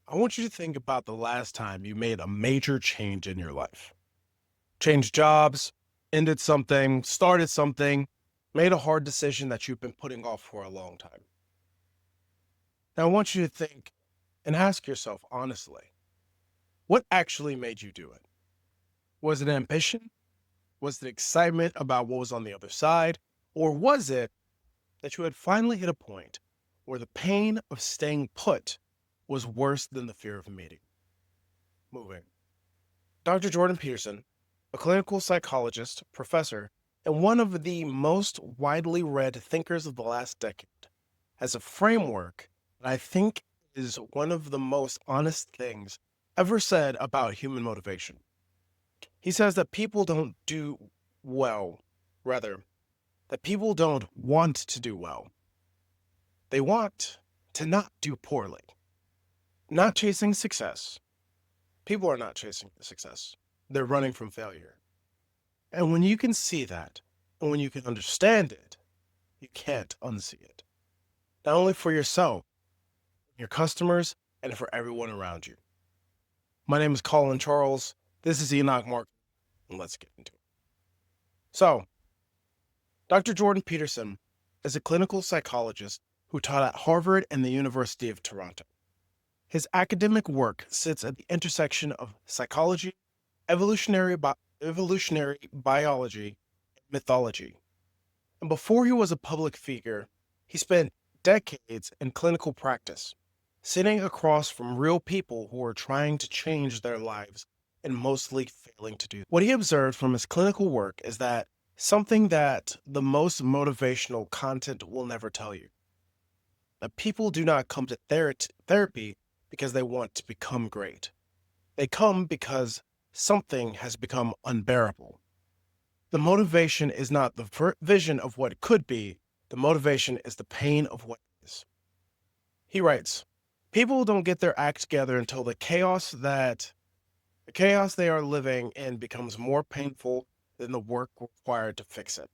I want you to think about the last time you made a major change in your life. Changed jobs, ended something, started something, made a hard decision that you've been putting off for a long time. Now, I want you to think and ask yourself honestly, what actually made you do it? Was it ambition? Was it excitement about what was on the other side? Or was it that you had finally hit a point where the pain of staying put was worse than the fear of moving? Dr. Jordan Peterson, a clinical psychologist, professor, and one of the most widely read thinkers of the last decade, has a framework that I think is one of the most honest things ever said about human motivation. He says that people don't do well, rather, that people don't want to do well. They want to not do poorly. Not chasing success. People are not chasing success. They're running from failure. And when you can see that, and when you can understand it, you can't unsee it. Not only for yourself, your customers, and for everyone around you. My name is Colin Charles. This is Enoch Mark, and let's get into it. So, Dr. Jordan Peterson is a clinical psychologist who taught at Harvard and the University of Toronto. His academic work sits at the intersection of psychology, evolutionary biology, and mythology. And before he was a public figure, he spent decades in clinical practice, sitting across from real people who were trying to change their lives and mostly failing to do. What he observed from his clinical work is that something that the most motivational content will never tell you. That people do not come to therapy because they want to become great. They come because something has become unbearable. The motivation is not the vision of what could be. The motivation is the pain of what is. He writes, people don't get their act together until the chaos they are living in becomes more painful than the work required to fix it.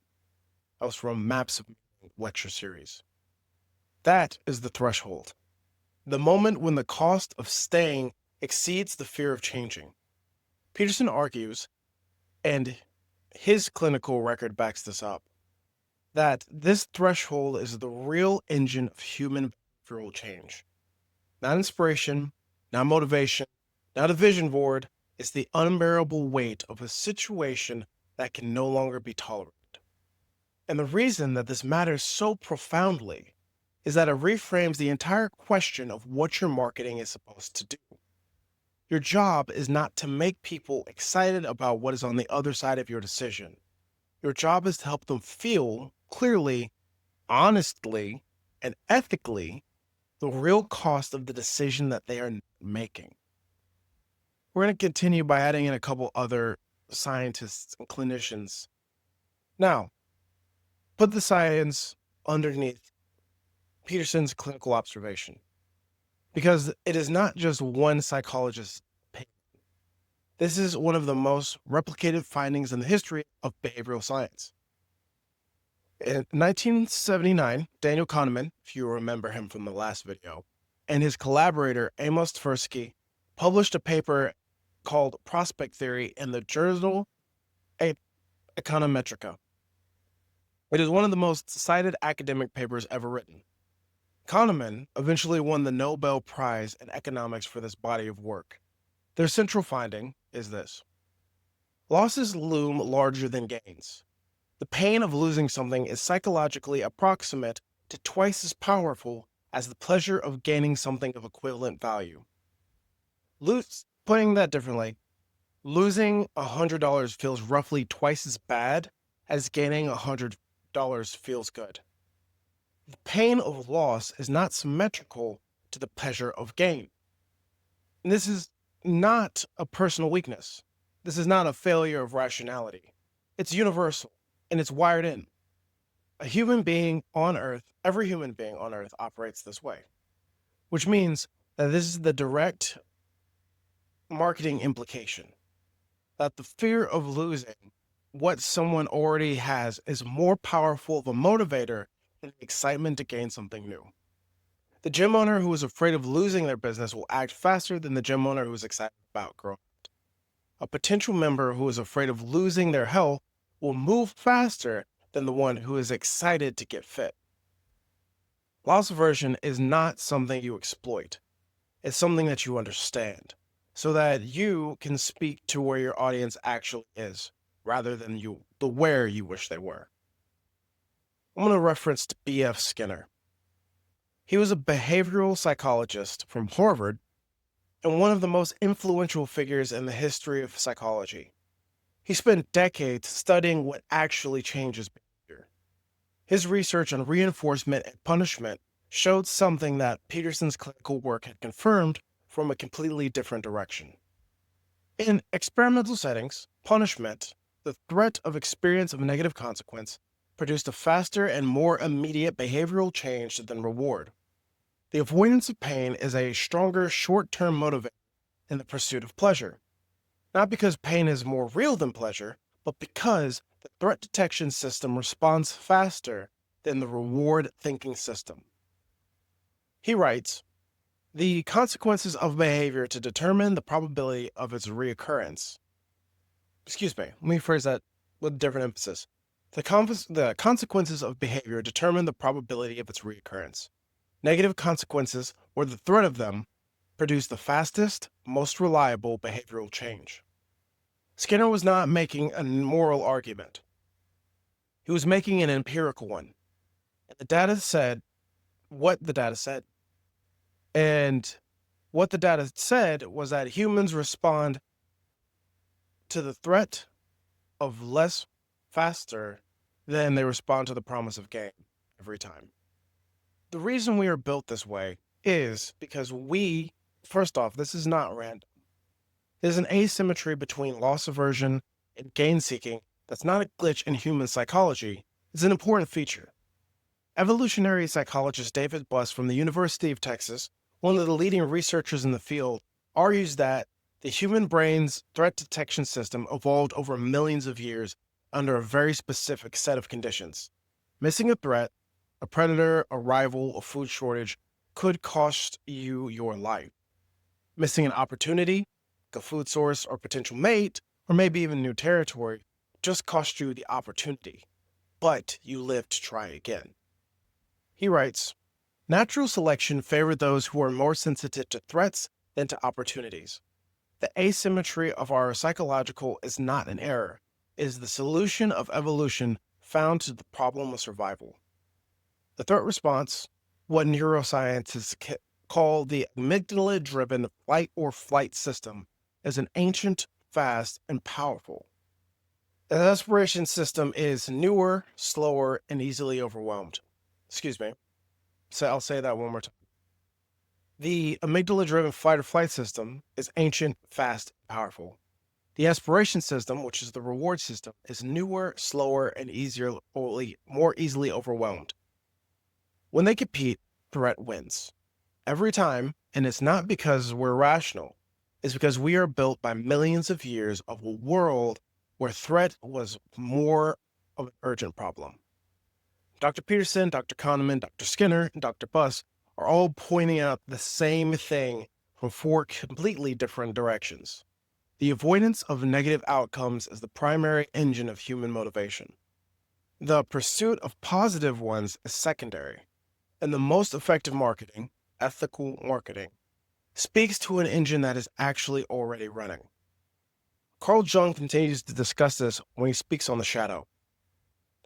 That was from Maps of Meaning lecture series. That is the threshold. The moment when the cost of staying exceeds the fear of changing. Peterson argues, and his clinical record backs this up, that this threshold is the real engine of human behavioral change. Not inspiration, not motivation, not a vision board. It's the unbearable weight of a situation that can no longer be tolerated. And the reason that this matters so profoundly is that it reframes the entire question of what your marketing is supposed to do. Your job is not to make people excited about what is on the other side of your decision. Your job is to help them feel clearly, honestly, and ethically the real cost of the decision that they are making. We're going to continue by adding in a couple other scientists and clinicians. Now, put the science underneath Peterson's clinical observation, because it is not just one psychologist's opinion. This is one of the most replicated findings in the history of behavioral science. In 1979, Daniel Kahneman, if you remember him from the last video, and his collaborator Amos Tversky published a paper called Prospect Theory in the journal Econometrica. It is one of the most cited academic papers ever written. Kahneman eventually won the Nobel Prize in economics for this body of work. Their central finding is this: losses loom larger than gains. The pain of losing something is psychologically approximate to twice as powerful as the pleasure of gaining something of equivalent value. Putting that differently, losing $100 feels roughly twice as bad as gaining $100 feels good. The pain of loss is not symmetrical to the pleasure of gain. And this is not a personal weakness. This is not a failure of rationality. It's universal, and it's wired in. A human being on Earth, every human being on Earth operates this way, which means that this is the direct marketing implication, that the fear of losing what someone already has is more powerful of a motivator than the excitement to gain something new. The gym owner who is afraid of losing their business will act faster than the gym owner who is excited about growing. A potential member who is afraid of losing their health will move faster than the one who is excited to get fit. Loss aversion is not something you exploit. It's something that you understand so that you can speak to where your audience actually is rather than the where you wish they were. I'm going to reference B.F. Skinner. He was a behavioral psychologist from Harvard and one of the most influential figures in the history of psychology. He spent decades studying what actually changes behavior. His research on reinforcement and punishment showed something that Peterson's clinical work had confirmed from a completely different direction. In experimental settings, punishment, the threat of experience of negative consequence, produced a faster and more immediate behavioral change than reward. The avoidance of pain is a stronger short-term motivator than the pursuit of pleasure. Not because pain is more real than pleasure, but because the threat detection system responds faster than the reward thinking system. He writes, the consequences of behavior to determine the probability of its reoccurrence. Excuse me, let me phrase that with a different emphasis. The consequences of behavior determine the probability of its reoccurrence. Negative consequences, or the threat of them, produce the fastest, most reliable behavioral change. Skinner was not making a moral argument. He was making an empirical one. And the data said what the data said. And what the data said was that humans respond to the threat of less faster than they respond to the promise of gain every time. The reason we are built this way is because first off, this is not random. There's an asymmetry between loss aversion and gain seeking that's not a glitch in human psychology. It's an important feature. Evolutionary psychologist David Buss from the University of Texas, one of the leading researchers in the field, argues that the human brain's threat detection system evolved over millions of years under a very specific set of conditions. Missing a threat, a predator, a rival, a food shortage, could cost you your life. Missing an opportunity, like a food source or potential mate, or maybe even new territory, just cost you the opportunity, but you live to try again. He writes, natural selection favored those who are more sensitive to threats than to opportunities. The asymmetry of our psychological is not an error. It is the solution of evolution found to the problem of survival. The threat response, what neuroscientists call the amygdala-driven fight or flight system, is an ancient, fast, and powerful. The aspiration system is newer, slower, and easily overwhelmed. Excuse me. So I'll say that one more time. The amygdala-driven fight or flight system is ancient, fast, and powerful. The aspiration system, which is the reward system, is newer, slower, and more easily overwhelmed. When they compete, threat wins. Every time, and it's not because we're rational, it's because we are built by millions of years of a world where threat was more of an urgent problem. Dr. Peterson, Dr. Kahneman, Dr. Skinner, and Dr. Buss are all pointing out the same thing from four completely different directions. The avoidance of negative outcomes is the primary engine of human motivation. The pursuit of positive ones is secondary, and the most effective marketing, ethical marketing, speaks to an engine that is actually already running. Carl Jung continues to discuss this when he speaks on the shadow.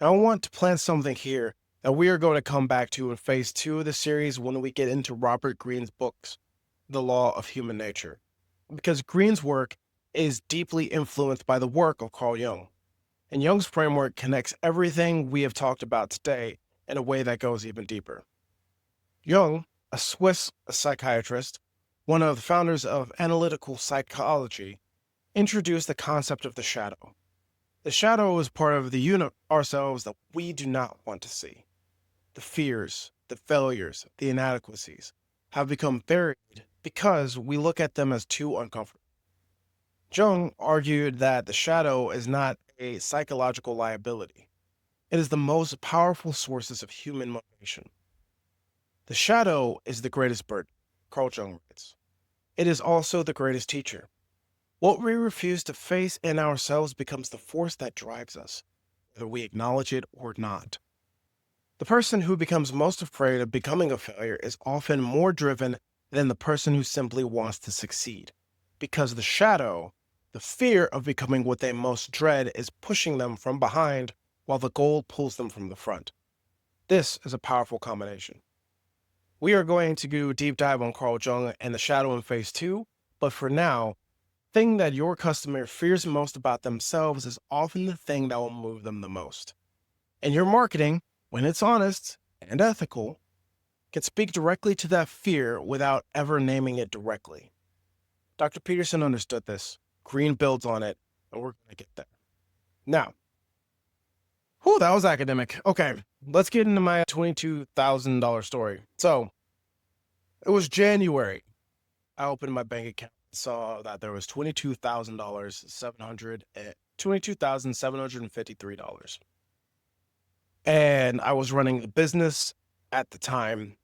Now, I want to plant something here that we are going to come back to in phase 2 of the series when we get into Robert Greene's books, The Law of Human Nature, because Greene's work is deeply influenced by the work of Carl Jung, and Jung's framework connects everything we have talked about today in a way that goes even deeper. Jung, a Swiss psychiatrist, one of the founders of analytical psychology, introduced the concept of the shadow. The shadow is part of the unit ourselves that we do not want to see. The fears, the failures, the inadequacies have become buried because we look at them as too uncomfortable. Jung argued that the shadow is not a psychological liability. It is the most powerful sources of human motivation. The shadow is the greatest burden, Carl Jung writes. It is also the greatest teacher. What we refuse to face in ourselves becomes the force that drives us, whether we acknowledge it or not. The person who becomes most afraid of becoming a failure is often more driven than the person who simply wants to succeed, because the shadow, the fear of becoming what they most dread, is pushing them from behind while the goal pulls them from the front. This is a powerful combination. We are going to do a deep dive on Carl Jung and the shadow in phase 2, but for now, the thing that your customer fears most about themselves is often the thing that will move them the most. And your marketing, when it's honest and ethical, can speak directly to that fear without ever naming it directly. Dr. Peterson understood this. Green builds on it, and we're going to get there. Now, that was academic. Okay, let's get into my $22,000 story. So, it was January. I opened my bank account, saw that there was $22,753. And I was running a business at the time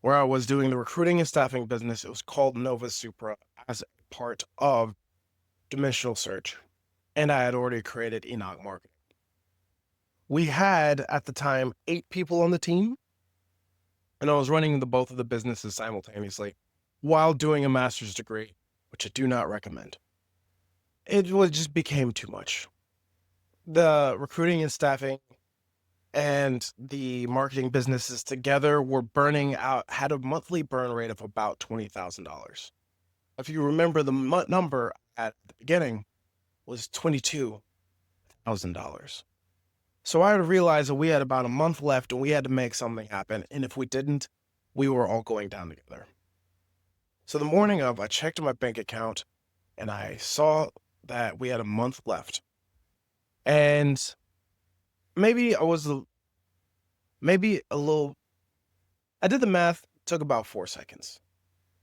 where I was doing the recruiting and staffing business. It was called Nova Supra as a part of Dimensional Search. And I had already created Enoch Marketing. We had, at the time, 8 people on the team. And I was running both of the businesses simultaneously while doing a master's degree, which I do not recommend. It just became too much. The recruiting and staffing and the marketing businesses together were had a monthly burn rate of about $20,000. If you remember, the number at the beginning was $22,000. So I realized that we had about a month left and we had to make something happen. And if we didn't, we were all going down together. So the morning of, I checked my bank account and I saw that we had a month left. And maybe I did the math, took about 4 seconds.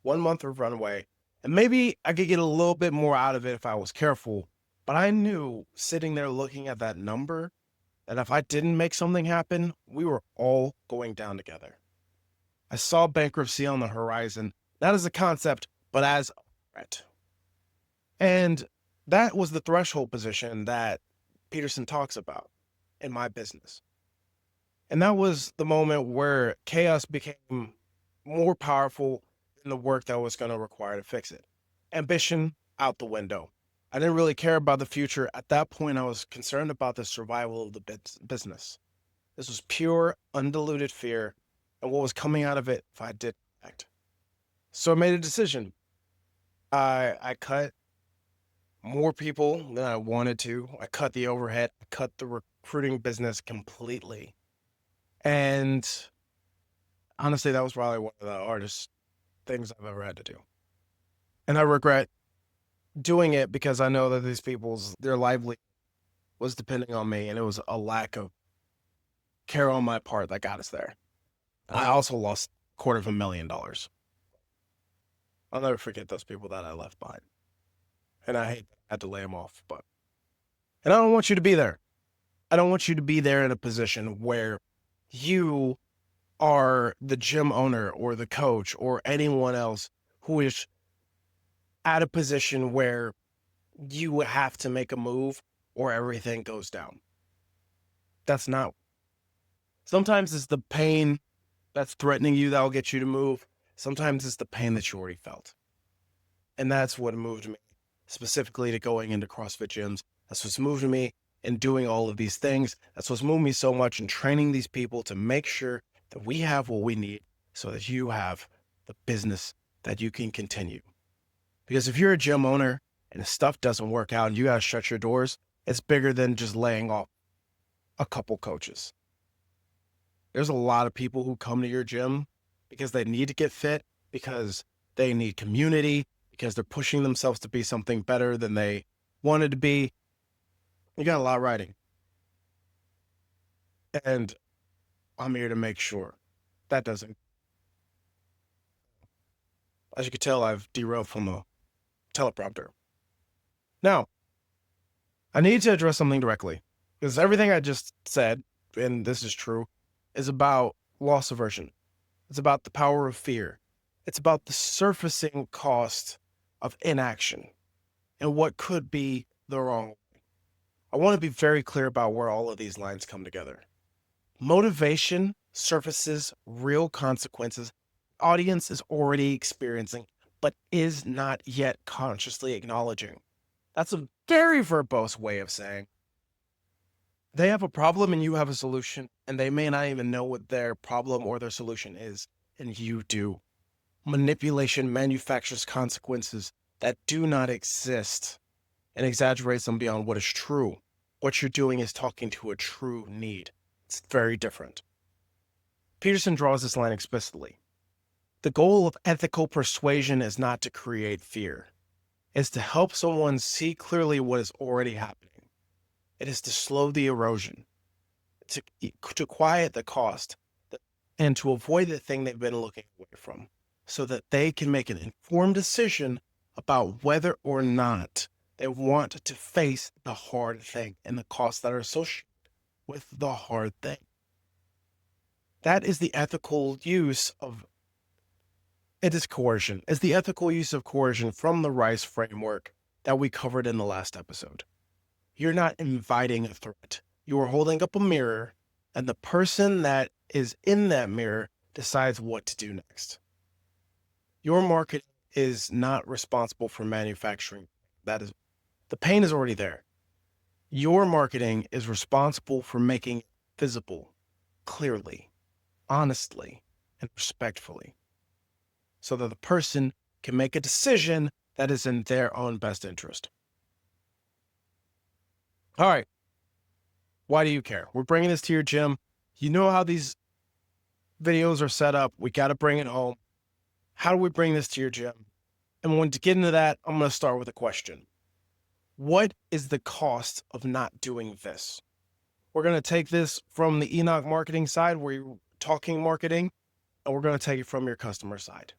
1 month of runway. And maybe I could get a little bit more out of it if I was careful. But I knew, sitting there looking at that number, that if I didn't make something happen, we were all going down together. I saw bankruptcy on the horizon, not as a concept, but as a threat. And that was the threshold position that Peterson talks about in my business. And that was the moment where chaos became more powerful than the work that was going to require to fix it. Ambition out the window. I didn't really care about the future. At that point, I was concerned about the survival of the business. This was pure, undiluted fear and what was coming out of it if I didn't act. So I made a decision. I cut more people than I wanted to. I cut the overhead. I cut the recruiting business completely. And honestly, that was probably one of the hardest things I've ever had to do. And I regret doing it because I know that these their livelihood was depending on me, and it was a lack of care on my part that got us there. I also lost $250,000. I'll never forget those people that I left behind. And I hate that I had to lay them off, and I don't want you to be there. I don't want you to be there in a position where you are the gym owner or the coach or anyone else who is at a position where you have to make a move or everything goes down. That's not. Sometimes it's the pain that's threatening you that'll get you to move. Sometimes it's the pain that you already felt. And that's what moved me specifically to going into CrossFit gyms. That's what's moved me in doing all of these things. That's what's moved me so much in training these people to make sure that we have what we need so that you have the business that you can continue. Because if you're a gym owner and the stuff doesn't work out and you got to shut your doors, it's bigger than just laying off a couple coaches. There's a lot of people who come to your gym because they need to get fit, because they need community, because they're pushing themselves to be something better than they wanted to be. You got a lot riding. And I'm here to make sure that doesn't. As you can tell, I've derailed from the teleprompter. Now, I need to address something directly, because everything I just said, and this is true, is about loss aversion. It's about the power of fear. It's about the surfacing cost of inaction and what could be the wrong way. I want to be very clear about where all of these lines come together. Motivation surfaces real consequences audience is already experiencing, but is not yet consciously acknowledging. That's a very verbose way of saying they have a problem and you have a solution, and they may not even know what their problem or their solution is, and you do. Manipulation manufactures consequences that do not exist and exaggerates them beyond what is true. What you're doing is talking to a true need. It's very different. Peterson draws this line explicitly. The goal of ethical persuasion is not to create fear. It's to help someone see clearly what is already happening. It is to slow the erosion, to quiet the cost, and to avoid the thing they've been looking away from, so that they can make an informed decision about whether or not they want to face the hard thing and the costs that are associated with the hard thing. That is the ethical use of it is coercion. It's the ethical use of coercion from the Rice framework that we covered in the last episode. You're not inviting a threat. You are holding up a mirror, and the person that is in that mirror decides what to do next. Your market is not responsible for manufacturing. That is, the pain is already there. Your marketing is responsible for making it visible, clearly, honestly, and respectfully, so that the person can make a decision that is in their own best interest. All right. Why do you care? We're bringing this to your gym. You know how these videos are set up. We got to bring it home. How do we bring this to your gym? And when to get into that, I'm going to start with a question. What is the cost of not doing this? We're going to take this from the Enoch marketing side, where you're talking marketing, and we're going to take it from your customer side.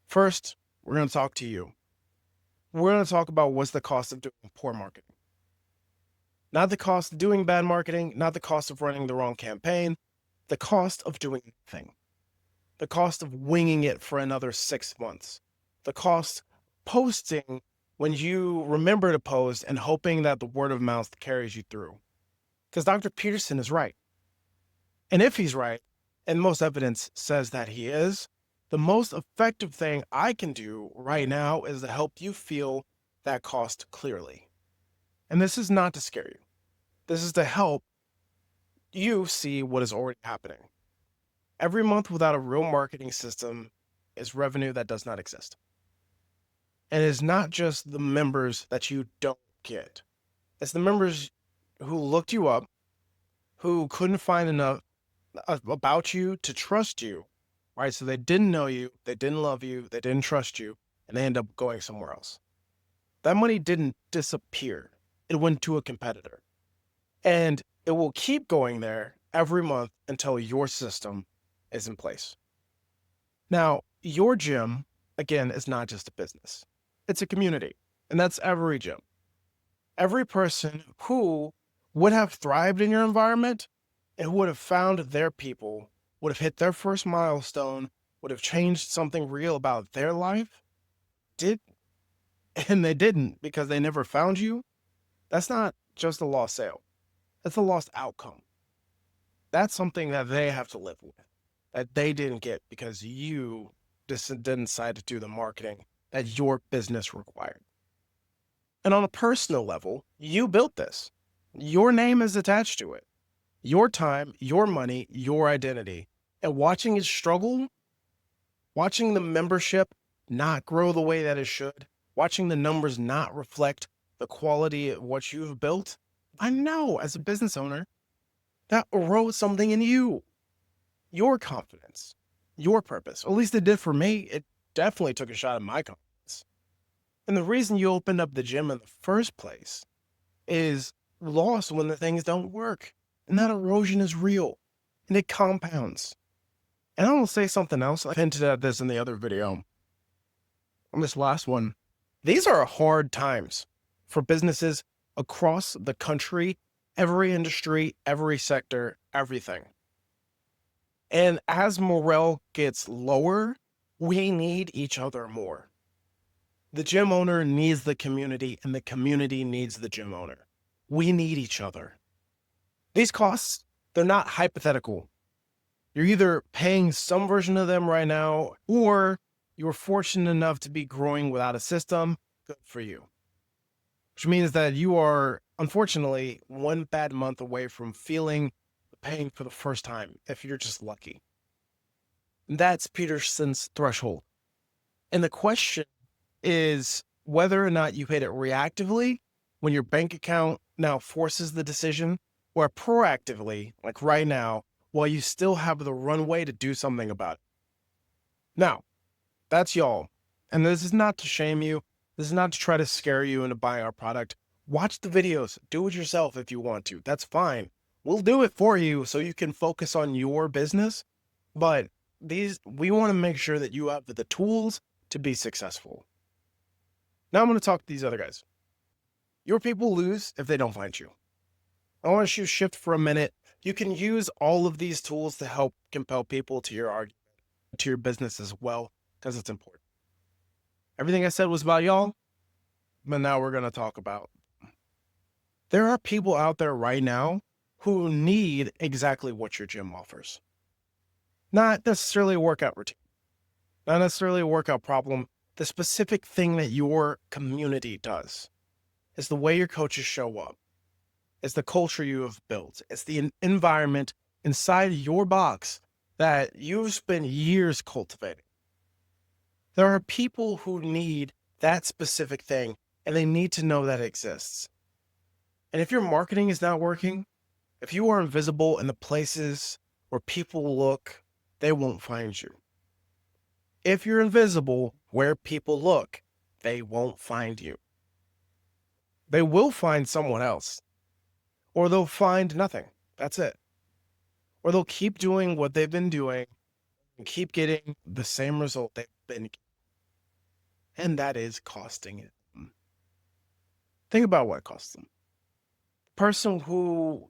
First, we're going to talk to you. We're going to talk about what's the cost of doing poor marketing. Not the cost of doing bad marketing, not the cost of running the wrong campaign, the cost of doing nothing. The cost of winging it for another 6 months. The cost posting when you remember to post and hoping that the word of mouth carries you through. Because Dr. Peterson is right. And if he's right, and most evidence says that he is, the most effective thing I can do right now is to help you feel that cost clearly. And this is not to scare you. This is to help you see what is already happening. Every month without a real marketing system is revenue that does not exist. And it's not just the members that you don't get. It's the members who looked you up, who couldn't find enough about you to trust you, right? So they didn't know you, they didn't love you, they didn't trust you, and they end up going somewhere else. That money didn't disappear. It went to a competitor. And it will keep going there every month until your system is in place. Now, your gym, again, is not just a business. It's a community, and that's every gym. Every person who would have thrived in your environment and who would have found their people, would have hit their first milestone, would have changed something real about their life, did, and they didn't because they never found you. That's not just a lost sale. That's a lost outcome. That's something that they have to live with, that they didn't get because you just didn't decide to do the marketing that your business required. And on a personal level, you built this. Your name is attached to it. Your time, your money, your identity. And watching it struggle, watching the membership not grow the way that it should, watching the numbers not reflect the quality of what you've built, I know as a business owner, that erodes something in you. Your confidence, your purpose. At least it did for me. It definitely took a shot at my confidence. And the reason you opened up the gym in the first place is lost when the things don't work. And that erosion is real. And it compounds. And I will say something else. I hinted at this in the other video. On this last one, these are hard times for businesses across the country, every industry, every sector, everything. And as morale gets lower, we need each other more. The gym owner needs the community, and the community needs the gym owner. We need each other. These costs, they're not hypothetical. You're either paying some version of them right now, or you're fortunate enough to be growing without a system. Good for you. Which means that you are, unfortunately, one bad month away from feeling the pain for the first time, if you're just lucky. And that's Peterson's threshold. And the question is whether or not you hit it reactively when your bank account now forces the decision, or proactively, like right now, while you still have the runway to do something about it. Now, that's y'all. And this is not to shame you. This is not to try to scare you into buying our product. Watch the videos. Do it yourself if you want to. That's fine. We'll do it for you so you can focus on your business. But we want to make sure that you have the tools to be successful. Now I'm going to talk to these other guys. Your people lose if they don't find you. I want you to shift for a minute. You can use all of these tools to help compel people to your argument, to your business as well, because it's important. Everything I said was about y'all, but now we're going to talk about. There are people out there right now who need exactly what your gym offers. Not necessarily a workout routine, not necessarily a workout problem. The specific thing that your community does is the way your coaches show up. It's the culture you have built. It's the environment inside your box that you've spent years cultivating. There are people who need that specific thing, and they need to know that it exists. And if your marketing is not working, if you are invisible in the places where people look, they won't find you. If you're invisible where people look, they won't find you. They will find someone else, or they'll find nothing. That's it. Or they'll keep doing what they've been doing and keep getting the same result they've been getting. And that is costing it. Think about what it costs them. Person who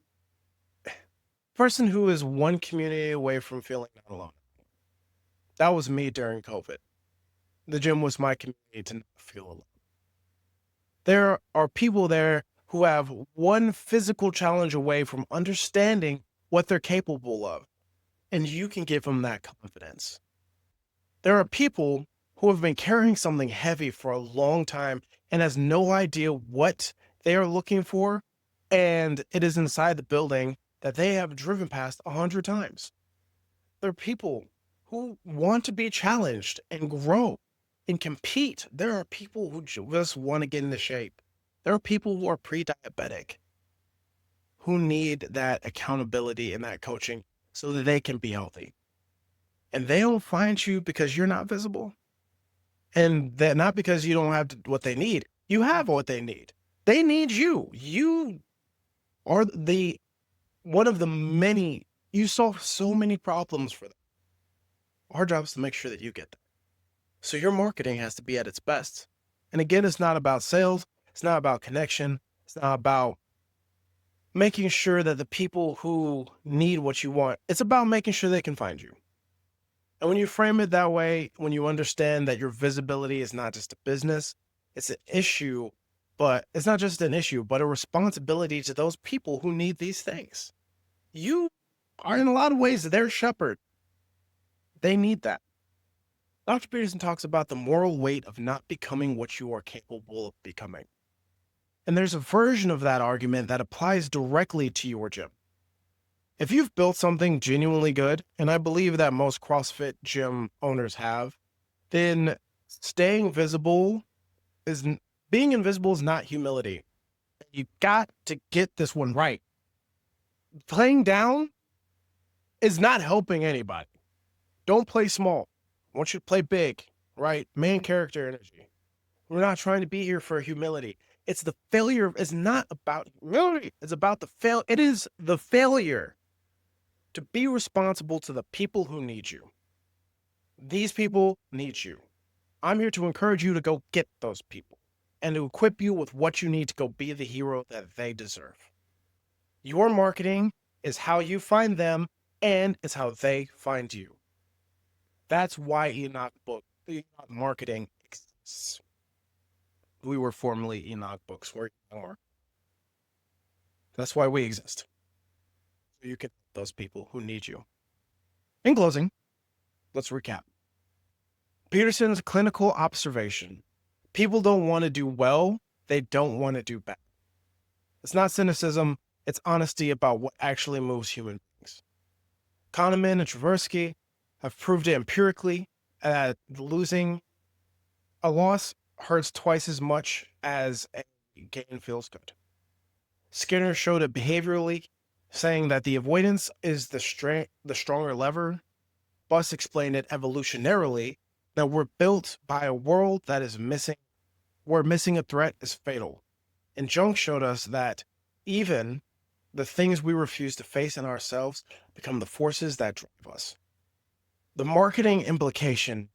is one community away from feeling not alone. That was me during COVID. The gym was my community to not feel alone. There are people there who have one physical challenge away from understanding what they're capable of, and you can give them that confidence. There are people who have been carrying something heavy for a long time and has no idea what they are looking for, and it is inside the building that they have driven past 100 times. There are people who want to be challenged and grow and compete. There are people who just want to get into shape. There are people who are pre-diabetic who need that accountability and that coaching so that they can be healthy. And they don't find you because you're not visible. And that not because you don't have what they need. You have what they need. They need you. You are one of the many, you solve so many problems for them. Our job is to make sure that you get that. So your marketing has to be at its best. And again, it's not about sales. It's not about connection. It's not about making sure that the people who need what you want, it's about making sure they can find you. And when you frame it that way, when you understand that your visibility is not just a business, it's an issue, but it's not just an issue, but a responsibility to those people who need these things. You are in a lot of ways their shepherd. They need that. Dr. Peterson talks about the moral weight of not becoming what you are capable of becoming. And there's a version of that argument that applies directly to your gym. If you've built something genuinely good, and I believe that most CrossFit gym owners have, then being invisible is not humility. You got to get this one right. Playing down is not helping anybody. Don't play small. I want you to play big, right? Main character energy. We're not trying to be here for humility. It's the failure. It's not about humility. It's about it is the failure to be responsible to the people who need you. These people need you. I'm here to encourage you to go get those people and to equip you with what you need to go be the hero that they deserve. Your marketing is how you find them, and it's how they find you. That's why Enoch Marketing exists. We were formerly Enoch Books. We're more. That's why we exist. So you can help those people who need you. In closing, let's recap. Peterson's clinical observation. People don't want to do well, they don't want to do bad. It's not cynicism, it's honesty about what actually moves human beings. Kahneman and Tversky have proved it empirically that losing a loss hurts twice as much as a gain feels good. Skinner showed it behaviorally, saying that the avoidance is the stronger lever. Buss explained it evolutionarily, that we're built by a world that is missing, where missing a threat is fatal. And Jung showed us that even the things we refuse to face in ourselves become the forces that drive us. The marketing implication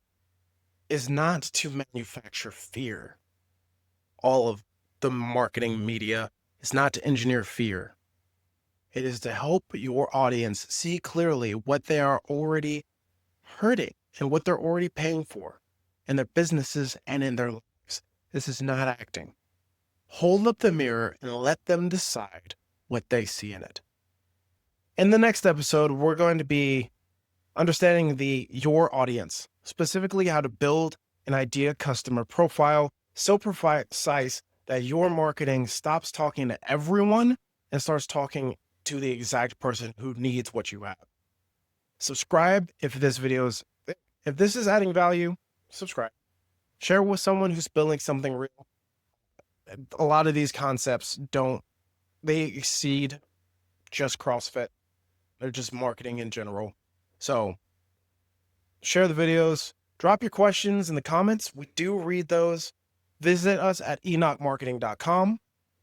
is not to manufacture fear. All of the marketing media is not to engineer fear. It is to help your audience see clearly what they are already hurting and what they're already paying for in their businesses and in their lives. This is not acting. Hold up the mirror and let them decide what they see in it. In the next episode, we're going to be understanding your audience, specifically how to build an idea customer profile so precise that your marketing stops talking to everyone and starts talking to the exact person who needs what you have. Subscribe if this is adding value. Subscribe. Share with someone who's building something real. A lot of these concepts they exceed just CrossFit. They're just marketing in general. So share the videos. Drop your questions in the comments. We do read those. Visit us at enochmarketing.com.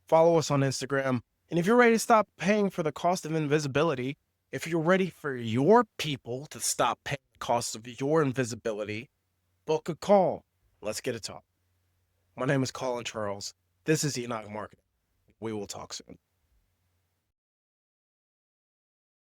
Follow us on Instagram. And if you're ready to stop paying for the cost of invisibility, if you're ready for your people to stop paying the cost of your invisibility, book a call. Let's get a talk. My name is Colin Charles. This is Enoch Marketing. We will talk soon.